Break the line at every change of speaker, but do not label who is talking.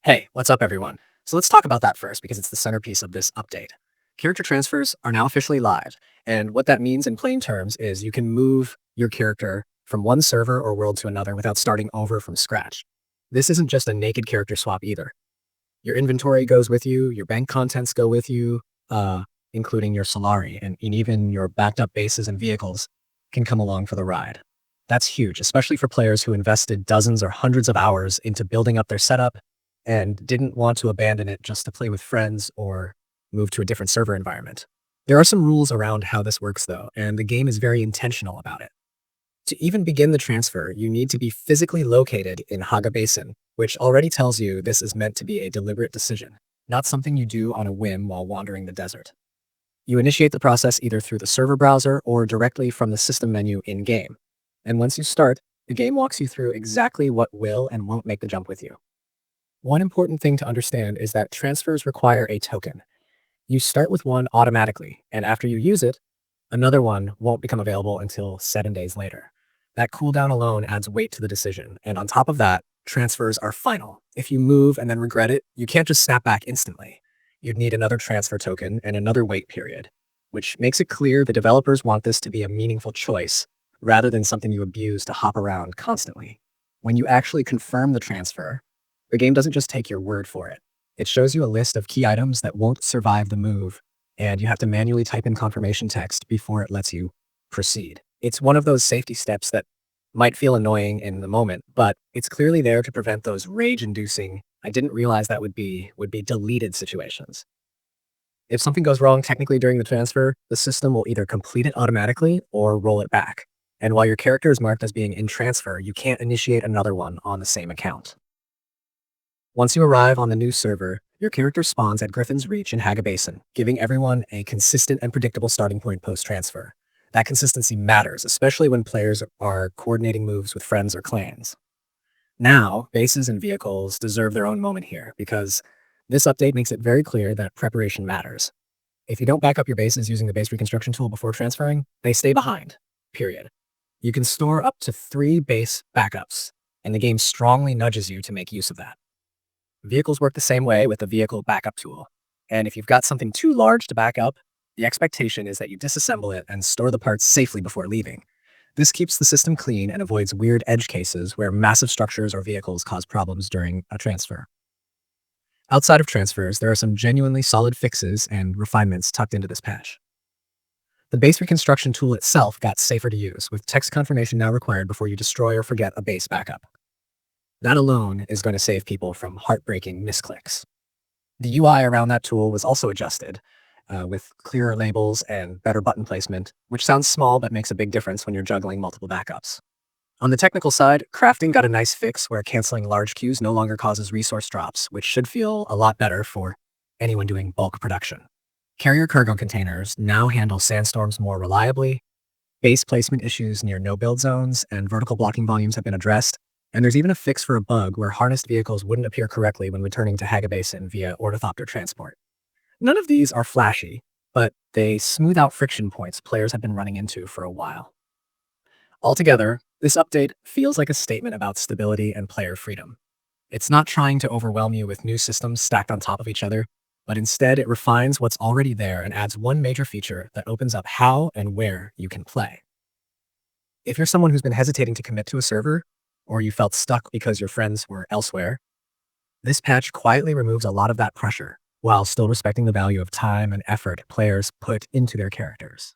Hey, what's up, everyone? So let's talk about that first because it's the centerpiece of this update. Character transfers are now officially live, and what that means in plain terms is you can move your character from one server or world to another without starting over from scratch. This isn't just a naked character swap either. Your inventory goes with you, your bank contents go with you, uh, including your Solari, and even your backed up bases and vehicles can come along for the ride. That's huge, especially for players who invested dozens or hundreds of hours into building up their setup and didn't want to abandon it just to play with friends or move to a different server environment. There are some rules around how this works, though, and the game is very intentional about it. To even begin the transfer, you need to be physically located in Haga Basin, which already tells you this is meant to be a deliberate decision, not something you do on a whim while wandering the desert. You initiate the process either through the server browser or directly from the system menu in-game. And once you start, the game walks you through exactly what will and won't make the jump with you. One important thing to understand is that transfers require a token. You start with one automatically, and after you use it, another one won't become available until 7 days later. That cooldown alone adds weight to the decision, and on top of that, transfers are final. If you move and then regret it, you can't just snap back instantly. You'd need another transfer token and another wait period, which makes it clear the developers want this to be a meaningful choice rather than something you abuse to hop around constantly. When you actually confirm the transfer, the game doesn't just take your word for it. It shows you a list of key items that won't survive the move, and you have to manually type in confirmation text before it lets you proceed. It's one of those safety steps that might feel annoying in the moment, but it's clearly there to prevent those rage-inducing, I didn't realize that would be deleted situations. If something goes wrong technically during the transfer, the system will either complete it automatically or roll it back. And while your character is marked as being in transfer, you can't initiate another one on the same account. Once you arrive on the new server, your character spawns at Griffin's Reach in Haga Basin, giving everyone a consistent and predictable starting point post-transfer. That consistency matters, especially when players are coordinating moves with friends or clans. Now, bases and vehicles deserve their own moment here, because this update makes it very clear that preparation matters. If you don't back up your bases using the base reconstruction tool before transferring, they stay behind, period. You can store up to 3 base backups, and the game strongly nudges you to make use of that. Vehicles work the same way with the vehicle backup tool. And if you've got something too large to back up, the expectation is that you disassemble it and store the parts safely before leaving. This keeps the system clean and avoids weird edge cases where massive structures or vehicles cause problems during a transfer. Outside of transfers, there are some genuinely solid fixes and refinements tucked into this patch. The base reconstruction tool itself got safer to use, with text confirmation now required before you destroy or forget a base backup. That alone is going to save people from heartbreaking misclicks. The UI around that tool was also adjusted, with clearer labels and better button placement, which sounds small but makes a big difference when you're juggling multiple backups. On the technical side, crafting got a nice fix where canceling large queues no longer causes resource drops, which should feel a lot better for anyone doing bulk production. Carrier cargo containers now handle sandstorms more reliably, base placement issues near no-build zones and vertical blocking volumes have been addressed, and there's even a fix for a bug where harnessed vehicles wouldn't appear correctly when returning to Haga Basin via ornithopter transport. None of these are flashy, but they smooth out friction points players have been running into for a while. Altogether, this update feels like a statement about stability and player freedom. It's not trying to overwhelm you with new systems stacked on top of each other, but instead it refines what's already there and adds one major feature that opens up how and where you can play. If you're someone who's been hesitating to commit to a server, or you felt stuck because your friends were elsewhere, this patch quietly removes a lot of that pressure while still respecting the value of time and effort players put into their characters.